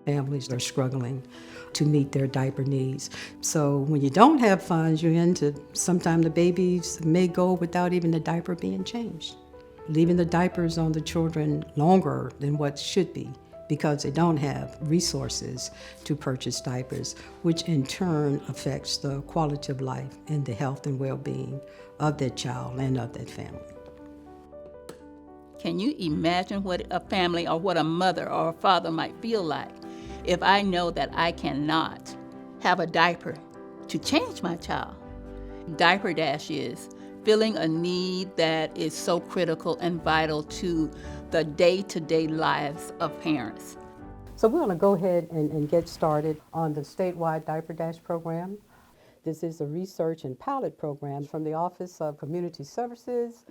Families are struggling to meet their diaper needs. So when you don't have funds, you're into sometimes the babies may go without even the diaper being changed, leaving the diapers on the children longer than what should be because they don't have resources to purchase diapers, which in turn affects the quality of life and the health and well-being of that child and of that family. Can you imagine what a family or what a mother or a father might feel like if I know that I cannot have a diaper to change my child? Diaper Dash is filling a need that is so critical and vital to the day-to-day lives of parents. So we're going to go ahead and get started on the statewide Diaper Dash program. This is a research and pilot program from the Office of Community Services.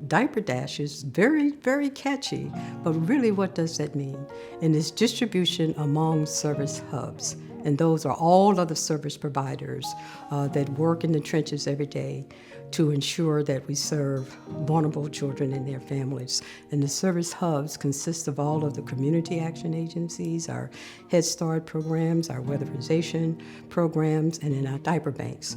Diaper Dash is very, very catchy, but really what does that mean? And it's distribution among service hubs. And those are all of the service providers that work in the trenches every day to ensure that we serve vulnerable children and their families. And the service hubs consist of all of the community action agencies, our Head Start programs, our weatherization programs, and in our diaper banks.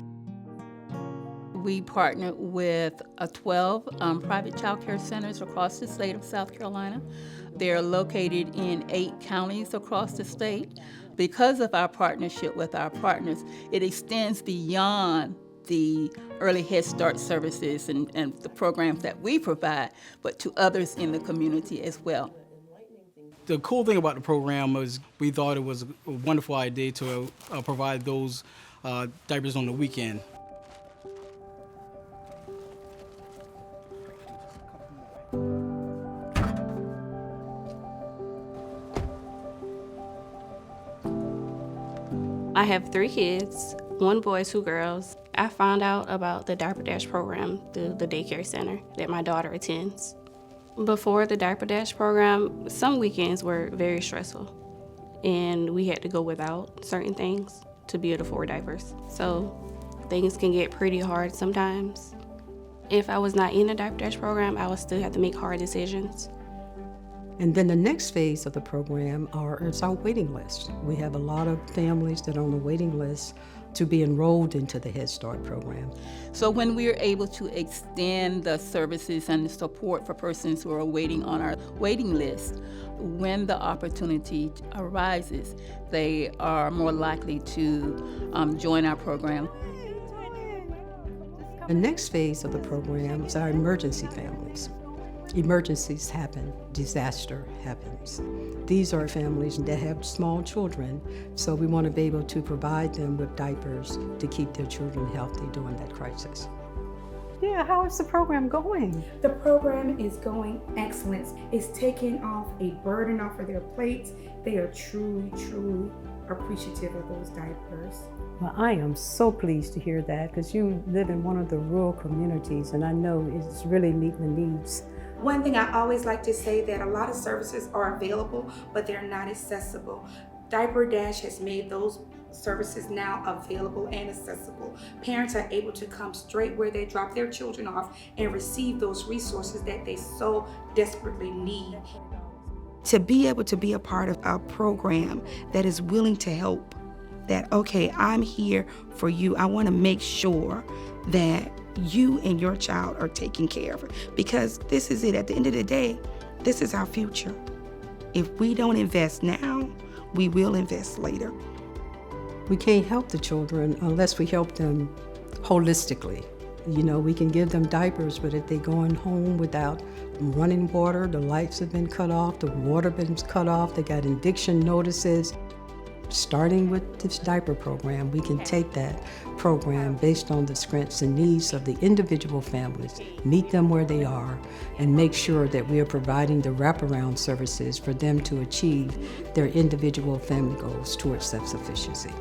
We partnered with 12 private child care centers across the state of South Carolina. They're located in 8 counties across the state. Because of our partnership with our partners, it extends beyond the early Head Start services and the programs that we provide, but to others in the community as well. The cool thing about the program was we thought it was a wonderful idea to provide those diapers on the weekend. I have 3 kids, 1 boy, 2 girls. I found out about the Diaper Dash program through the daycare center that my daughter attends. Before the Diaper Dash program, some weekends were very stressful, and we had to go without certain things to be able to afford diapers. So things can get pretty hard sometimes. If I was not in the Diaper Dash program, I would still have to make hard decisions. And then the next phase of the program is our waiting list. We have a lot of families that are on the waiting list to be enrolled into the Head Start program. So when we are able to extend the services and the support for persons who are waiting on our waiting list, when the opportunity arises, they are more likely to join our program. The next phase of the program is our emergency families. Emergencies happen, disaster happens. These are families that have small children, so we want to be able to provide them with diapers to keep their children healthy during that crisis. Yeah, how is the program going? The program is going excellent. It's taking off a burden off of their plates. They are truly, truly appreciative of those diapers. Well, I am so pleased to hear that because you live in one of the rural communities and I know it's really meeting the needs. One thing I always like to say that a lot of services are available, but they're not accessible. Diaper Dash has made those services now available and accessible. Parents are able to come straight where they drop their children off and receive those resources that they so desperately need. To be able to be a part of a program that is willing to help, that, okay, I'm here for you. I want to make sure that you and your child are taken care of, because this is it. At the end of the day, this is our future. If we don't invest now, we will invest later. We can't help the children unless we help them holistically. You know, we can give them diapers, but if they're going home without running water, the lights have been cut off, the water been cut off, they got eviction notices. Starting with this diaper program, we can take that program based on the strengths and needs of the individual families, meet them where they are, and make sure that we are providing the wraparound services for them to achieve their individual family goals towards self-sufficiency.